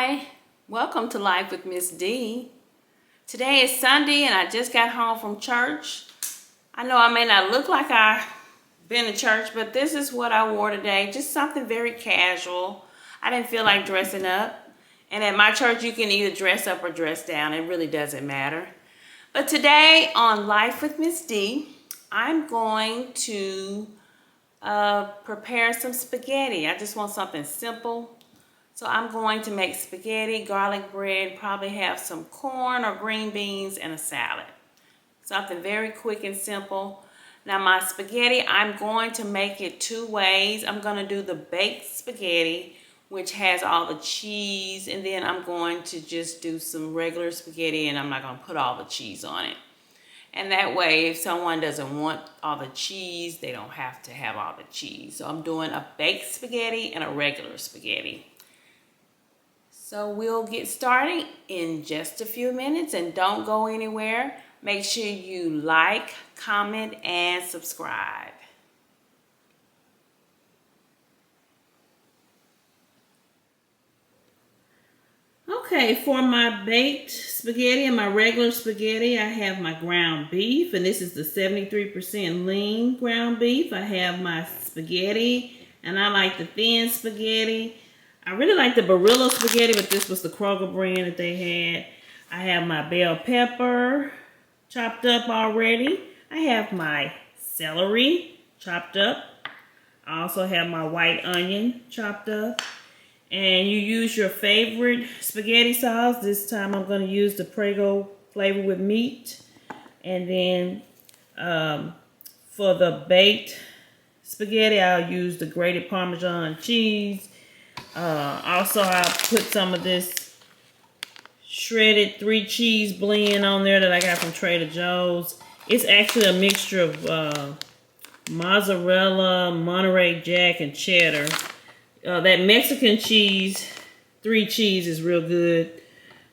Hi, welcome to Life with Miss D. Today is Sunday and I just got home from church. I know I may not look like I've been to church, but this is what I wore today. Just something very casual. I didn't feel like dressing up. And at my church, you can either dress up or dress down. It really doesn't matter. But today on Life with Miss D, I'm going to prepare some spaghetti. I just want something simple. So I'm going to make spaghetti, garlic bread, probably have some corn or green beans and a salad. Something very quick and simple. Now my spaghetti, I'm going to make it two ways. I'm going to do the baked spaghetti, which has all the cheese, and then I'm going to just do some regular spaghetti and I'm not going to put all the cheese on it. And that way, if someone doesn't want all the cheese, they don't have to have all the cheese. So I'm doing a baked spaghetti and a regular spaghetti. So we'll get started in just a few minutes, and don't go anywhere. Make sure you like, comment, and subscribe. Okay, for my baked spaghetti and my regular spaghetti, I have my ground beef, and this is the 73% lean ground beef. I have my spaghetti, and I like the thin spaghetti. I really like the Barilla spaghetti, but this was the Kroger brand that they had. I have my bell pepper chopped up already. I have my celery chopped up. I also have my white onion chopped up. And you use your favorite spaghetti sauce. This time I'm going to use the Prego flavor with meat. And then for the baked spaghetti, I'll use the grated Parmesan cheese. Also, I'll put some of this shredded 3 cheese blend on there that I got from Trader Joe's. It's actually a mixture of mozzarella, Monterey Jack, and cheddar. That Mexican cheese, 3 cheese, is real good.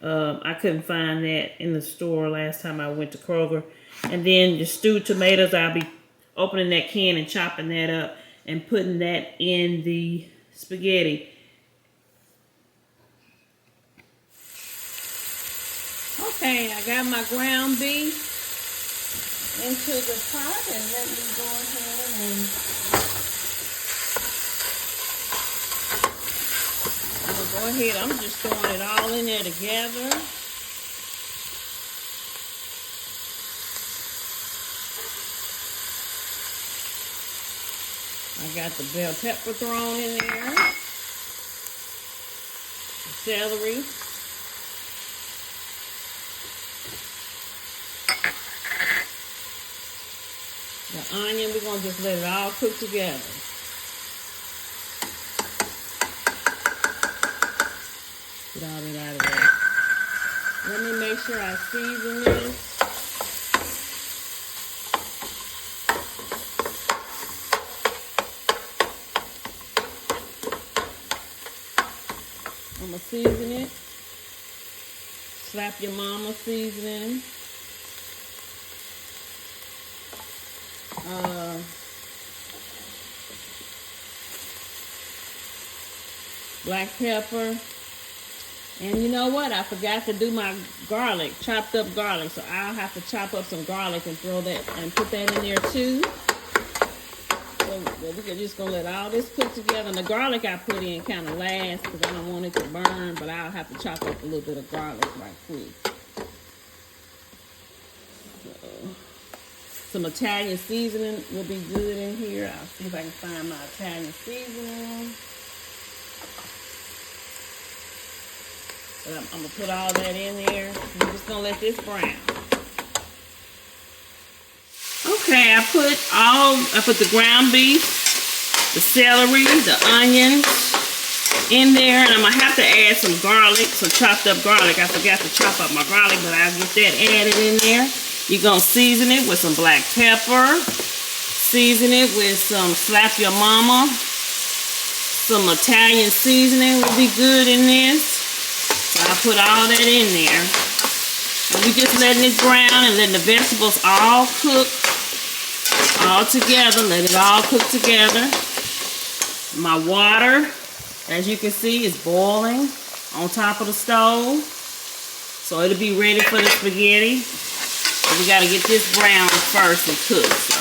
I couldn't find that in the store last time I went to Kroger. And then the stewed tomatoes, I'll be opening that can and chopping that up and putting that in the spaghetti. Okay, I got my ground beef into the pot, and let me go ahead and I'm just throwing it all in there together. I got the bell pepper thrown in there, the celery, the onion. We're going to just let it all cook together. Get all that out of there. Let me make sure I season this. I'm going to season it. Slap your mama seasoning. Black pepper. And you know what? I forgot to do my garlic, chopped up garlic. So I'll have to chop up some garlic and throw that and put that in there too. So we're just gonna let all this cook together. And the garlic I put in kind of last because I don't want it to burn, but I'll have to chop up a little bit of garlic right quick. So, some Italian seasoning will be good in here. I'll see if I can find my Italian seasoning. I'm going to put all that in there. I'm just going to let this brown. Okay, I put the ground beef, the celery, the onions in there. And I'm going to have to add some garlic, some chopped up garlic. I forgot to chop up my garlic, but I'll get that added in there. You're going to season it with some black pepper. Season it with some slap your mama. Some Italian seasoning will be good in this. So I put all that in there. And we're just letting it brown and letting the vegetables all cook all together. Let it all cook together. My water, as you can see, is boiling on top of the stove. So it'll be ready for the spaghetti. But we gotta get this brown first and cook. So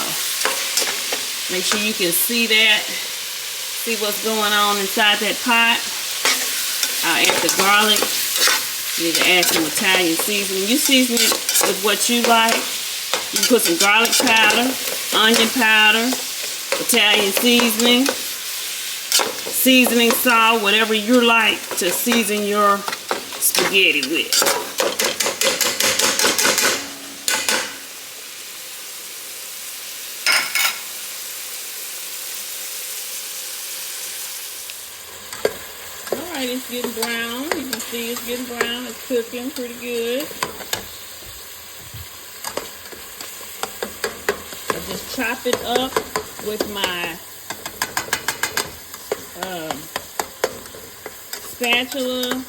make sure you can see that. See what's going on inside that pot. I'll add the garlic. You need to add some Italian seasoning. You season it with what you like. You can put some garlic powder, onion powder, Italian seasoning salt, whatever you like to season your spaghetti with. Alright, it's getting brown. You can see it's getting brown. It's cooking pretty good. I just chop it up with my spatula.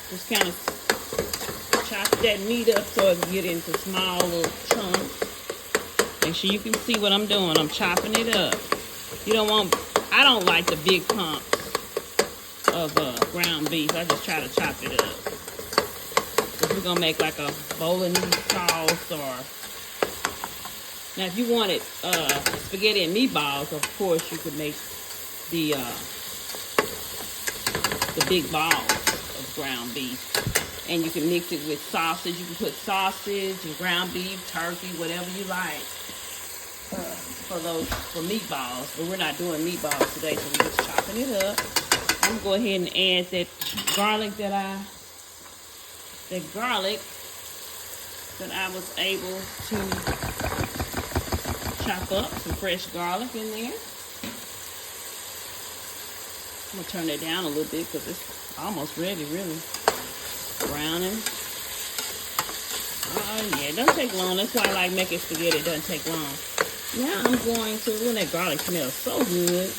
Just kind of chop that meat up so it get into small little chunks. Make sure you can see what I'm doing. I'm chopping it up. You don't want, I don't like the big clumps of ground beef. I just try to chop it up. If we're gonna make like a bolognese sauce, or now if you wanted spaghetti and meatballs, of course you could make the big balls of ground beef, and you can mix it with sausage. You can put sausage and ground beef, turkey, whatever you like for meatballs. But we're not doing meatballs today, so we're just chopping it up. I'm gonna go ahead and add that garlic that I was able to chop up, some fresh garlic in there. I'm gonna turn it down a little bit because it's almost ready, really. Browning. Oh yeah, it doesn't take long. That's why I like making spaghetti. It doesn't take long. Now I'm going to, that garlic smells so good.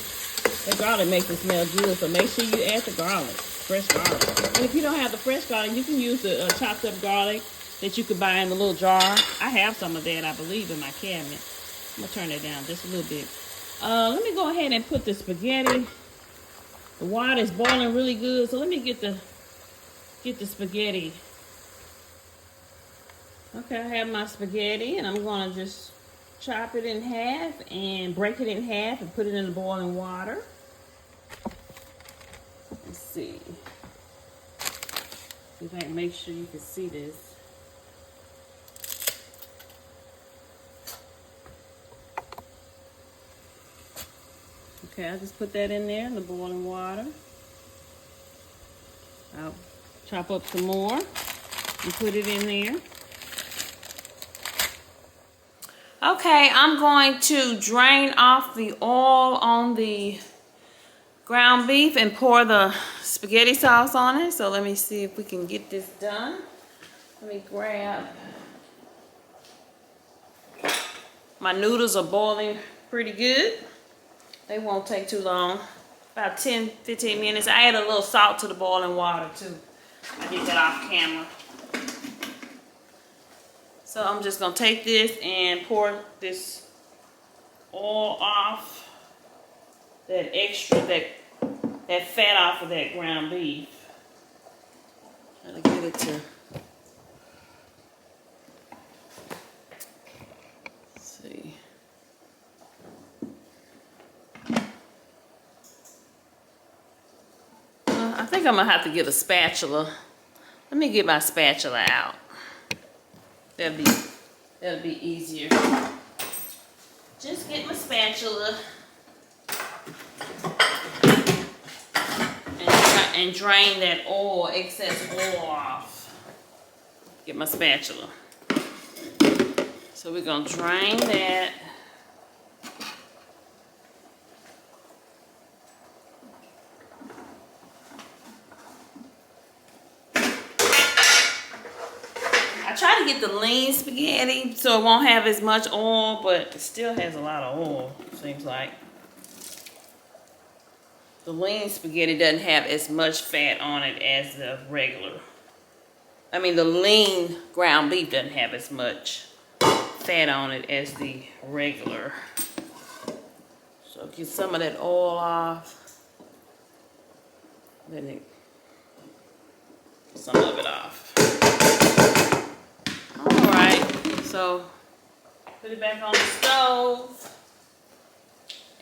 That garlic makes it smell good, so make sure you add the garlic, fresh garlic. And if you don't have the fresh garlic, you can use the chopped up garlic that you could buy in the little jar. I have some of that, I believe, in my cabinet. I'm gonna turn it down just a little bit. Let me go ahead and put the spaghetti. The water is boiling really good, so let me get the spaghetti. Okay, I have my spaghetti, and I'm gonna just chop it in half and break it in half and put it in the boiling water. Let's see if I can make sure you can see this. Okay, I just put that in there in the boiling water. I'll chop up some more and put it in there. Okay, I'm going to drain off the oil on the ground beef and pour the spaghetti sauce on it. So let me see if we can get this done. Let me grab. My noodles are boiling pretty good. They won't take too long. About 10-15 minutes. I add a little salt to the boiling water too. I did that off camera. So I'm just gonna take this and pour this oil off, that extra, that fat off of that ground beef. Try to get it to, let's see. I think I'm gonna have to get a spatula. Let me get my spatula out. That'll be easier. Just get my spatula and drain that oil, excess oil off. Get my spatula. So we're gonna drain that. I try to get the lean spaghetti so it won't have as much oil, but it still has a lot of oil, seems like. The lean spaghetti doesn't have as much fat on it as the regular. I mean, the lean ground beef doesn't have as much fat on it as the regular. So get some of that oil off. Then it some of it off. All right, so put it back on the stove.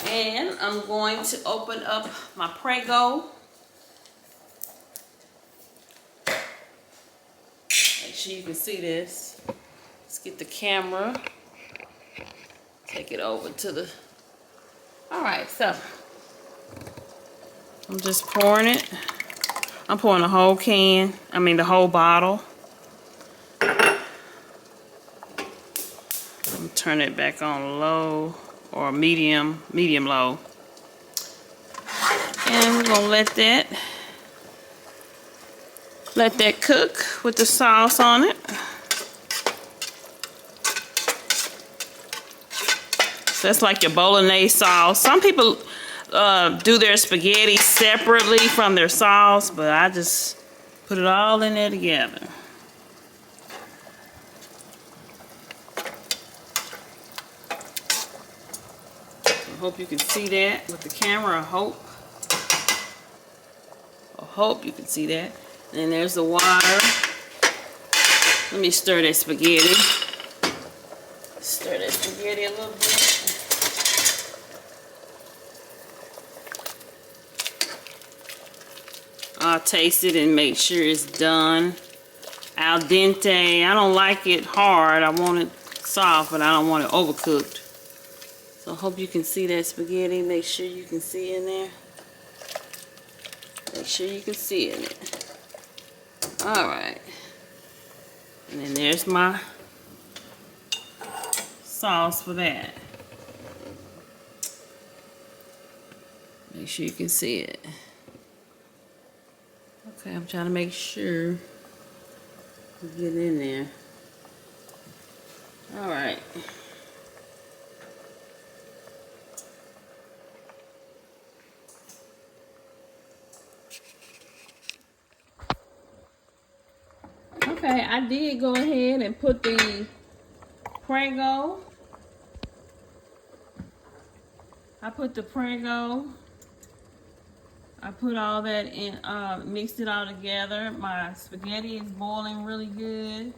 And I'm going to open up my Prego. Make sure you can see this. Let's get the camera. Take it over to the... Alright, so I'm just pouring it. I'm pouring the whole can. I mean the whole bottle. I'm gonna turn it back on low or medium low. And we're gonna let that cook with the sauce on it. So that's like your bolognese sauce. Some people do their spaghetti separately from their sauce, but I just put it all in there together. I hope you can see that with the camera. I hope you can see that. And then there's the water. Let me stir that spaghetti. Stir that spaghetti a little bit. I'll taste it and make sure it's done. Al dente. I don't like it hard. I want it soft, but I don't want it overcooked. So I hope you can see that spaghetti. Make sure you can see in there. Make sure you can see in it. Alright. And then there's my sauce for that. Make sure you can see it. Okay, I'm trying to make sure we get in there. Alright. Okay, I did go ahead and put the Prego. I put all that in, mixed it all together. My spaghetti is boiling really good.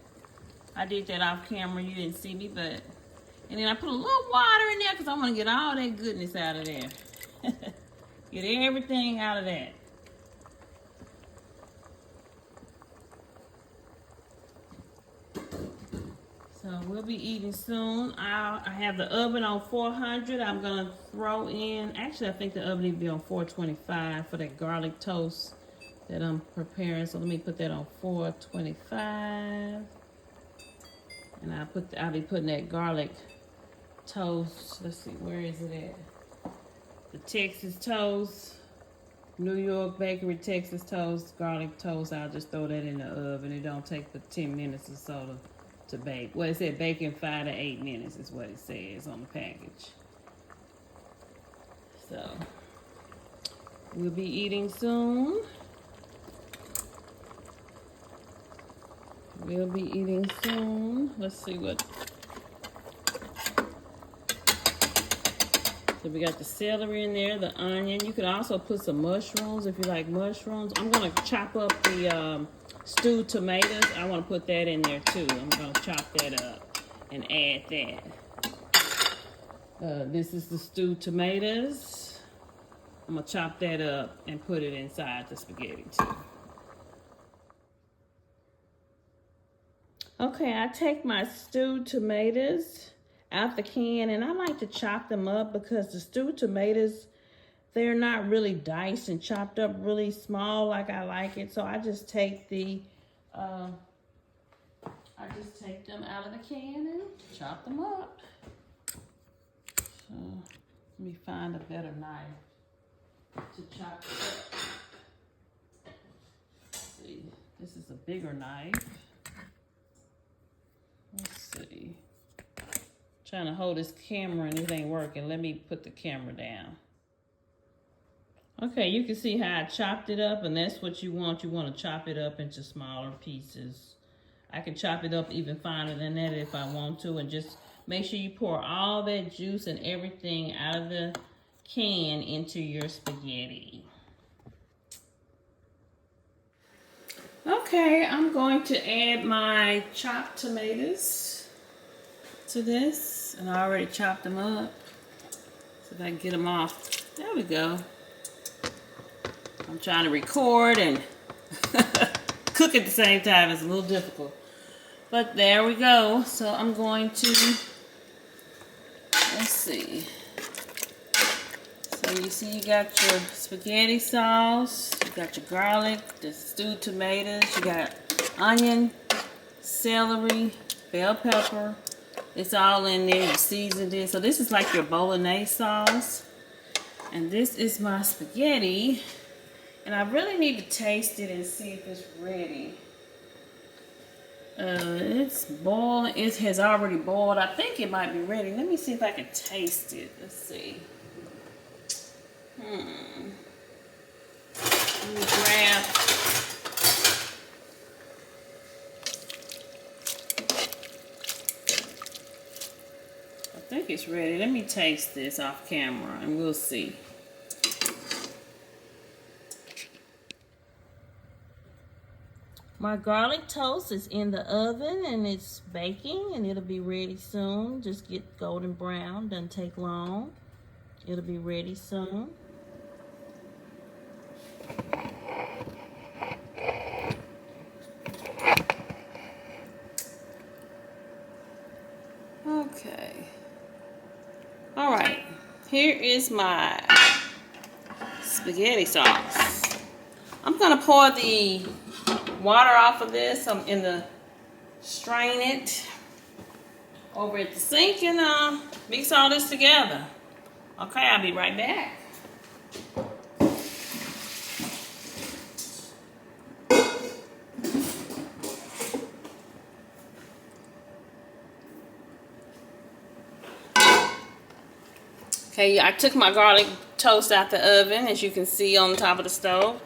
I did that off camera, you didn't see me, but... And then I put a little water in there because I want to get all that goodness out of there. Get everything out of that. So we'll be eating soon. I have the oven on 400. I'm gonna throw in, actually I think the oven needs to be on 425 for that garlic toast that I'm preparing. So let me put that on 425. And I'll be putting that garlic toast. Let's see, where is it at? The Texas toast, New York Bakery Texas toast, garlic toast. I'll just throw that in the oven. It don't take but 10 minutes or so to bake. Well, it said bake in 5 to 8 minutes is what it says on the package. So we'll be eating soon. We'll be eating soon. Let's see what. So we got the celery in there, the onion. You could also put some mushrooms if you like mushrooms. I'm gonna chop up the stewed tomatoes. I want to put that in there too. I'm going to chop that up and add that. This is the stewed tomatoes. I'm going to chop that up and put it inside the spaghetti too. Okay, I take my stewed tomatoes out the can and I like to chop them up because the stewed tomatoes, they're not really diced and chopped up really small like I like it. So I just take them out of the can and chop them up. So let me find a better knife to chop it up. Let's see, this is a bigger knife. Let's see. Trying to hold this camera and it ain't working. Let me put the camera down. Okay, you can see how I chopped it up, and that's what you want. You want to chop it up into smaller pieces. I can chop it up even finer than that if I want to, and just make sure you pour all that juice and everything out of the can into your spaghetti. Okay, I'm going to add my chopped tomatoes to this, and I already chopped them up. So if I can get them off. There we go. I'm trying to record and cook at the same time. It's a little difficult. But there we go. So I'm going to, let's see. So you see you got your spaghetti sauce, you got your garlic, the stewed tomatoes, you got onion, celery, bell pepper. It's all in there. You seasoned it. So this is like your bolognese sauce. And this is my spaghetti. And I really need to taste it and see if it's ready. It's boiling. It has already boiled. I think it might be ready. Let me see if I can taste it. Let's see. Let me grab. I think it's ready. Let me taste this off camera and we'll see. My garlic toast is in the oven and it's baking and it'll be ready soon. Just get golden brown, doesn't take long. It'll be ready soon. Okay. All right. Here is my spaghetti sauce. I'm gonna pour the water off of this. I'm in the strain it over at the sink and mix all this together. Okay, I'll be right back. Okay, I took my garlic toast out the oven, as you can see on the top of the stove.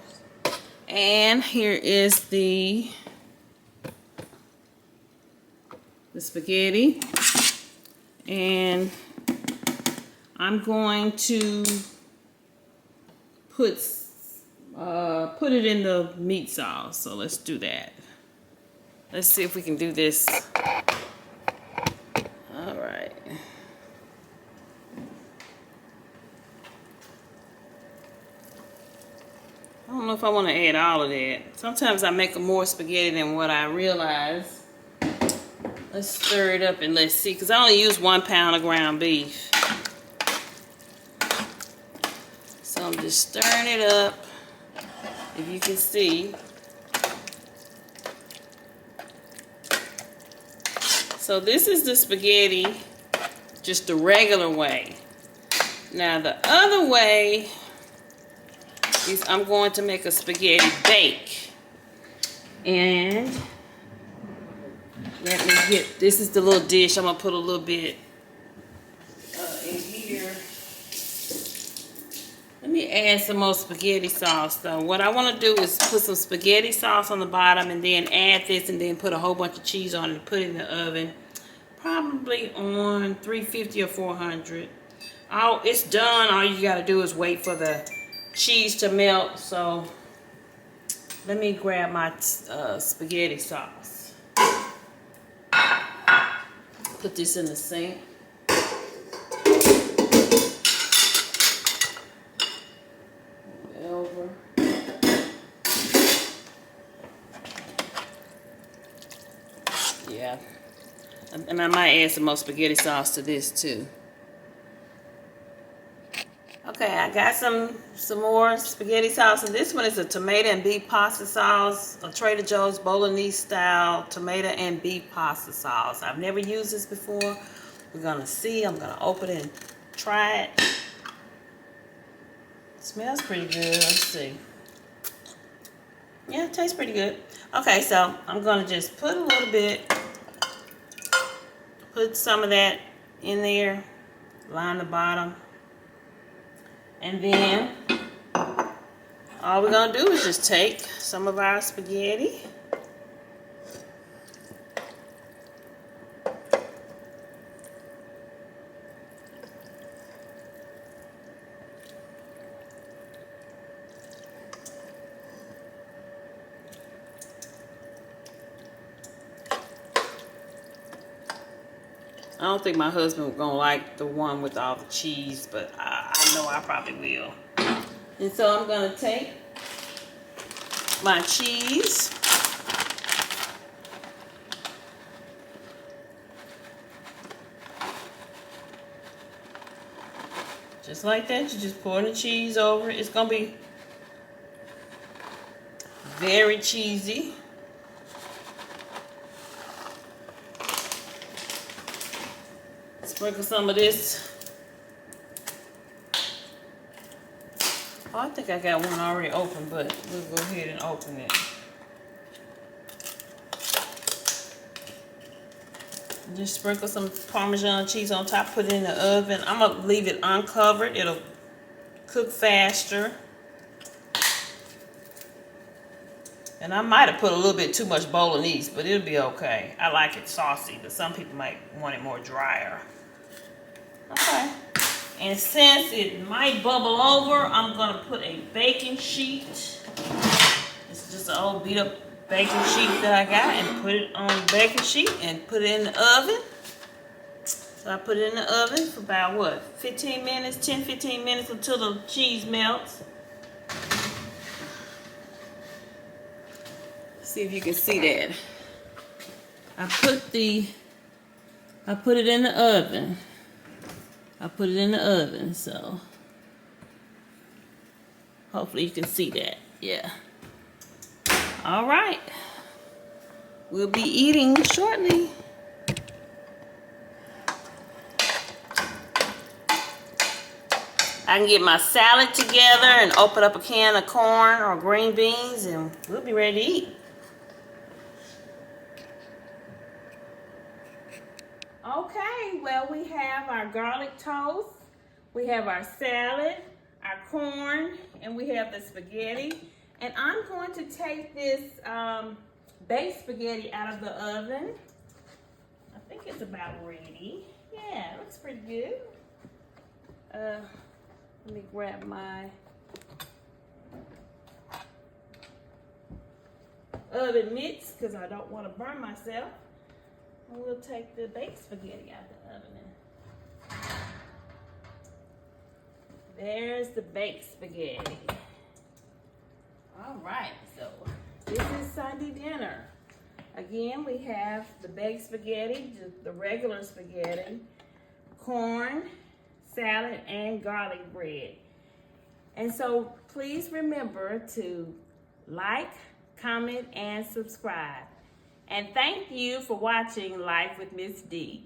And here is the spaghetti. And I'm going to put it in the meat sauce. So let's do that. Let's see if we can do this. All right. I don't know if I want to add all of that. Sometimes I make more spaghetti than what I realize. Let's stir it up and let's see, because I only use 1 pound of ground beef. So I'm just stirring it up, if you can see. So this is the spaghetti, just the regular way. Now the other way is I'm going to make a spaghetti bake. And let me get, this is the little dish. I'm gonna put a little bit in here. Let me add some more spaghetti sauce though. What I want to do is put some spaghetti sauce on the bottom and then add this and then put a whole bunch of cheese on it and put it in the oven. Probably on 350 or 400. It's done. All you gotta do is wait for the cheese to melt. So let me grab my spaghetti sauce. Put this in the sink. Over. Yeah. And I might add some more spaghetti sauce to this too. Okay, I got some more spaghetti sauce, and this one is a tomato and beef pasta sauce, a Trader Joe's Bolognese style tomato and beef pasta sauce. I've never used this before. We're gonna see. I'm gonna open it and try it. It smells pretty good. Let's see. Yeah, it tastes pretty good. Okay, so I'm gonna just put a little bit, put some of that in there, line the bottom. And then all we're gonna do is just take some of our spaghetti, I don't think my husband gonna like the one with all the cheese, but I know I probably will. And so I'm gonna take my cheese. Just like that, you just pour the cheese over it. It's gonna be very cheesy. Sprinkle some of this. Oh, I think I got one already open, but we'll go ahead and open it. Just sprinkle some Parmesan cheese on top, put it in the oven. I'm gonna leave it uncovered. It'll cook faster. And I might have put a little bit too much bolognese, but it'll be okay. I like it saucy, but some people might want it more drier. Okay. And since it might bubble over, I'm gonna put a baking sheet. It's just an old beat up baking sheet that I got, and put it on the baking sheet and put it in the oven. So I put it in the oven for about what, 15 minutes, 10-15 minutes until the cheese melts. See if you can see that. I put it in the oven. So hopefully you can see that. Yeah. All right. We'll be eating shortly. I can get my salad together and open up a can of corn or green beans, and we'll be ready to eat. Okay, well, we have our garlic toast, we have our salad, our corn, and we have the spaghetti. And I'm going to take this baked spaghetti out of the oven. I think it's about ready. Yeah, it looks pretty good. Let me grab my oven mitts because I don't want to burn myself. And we'll take the baked spaghetti out of the oven. There's the baked spaghetti. All right, so this is Sunday dinner. Again, we have the baked spaghetti, the regular spaghetti, corn, salad, and garlic bread. And so please remember to like, comment, and subscribe. And thank you for watching Life with Miss D.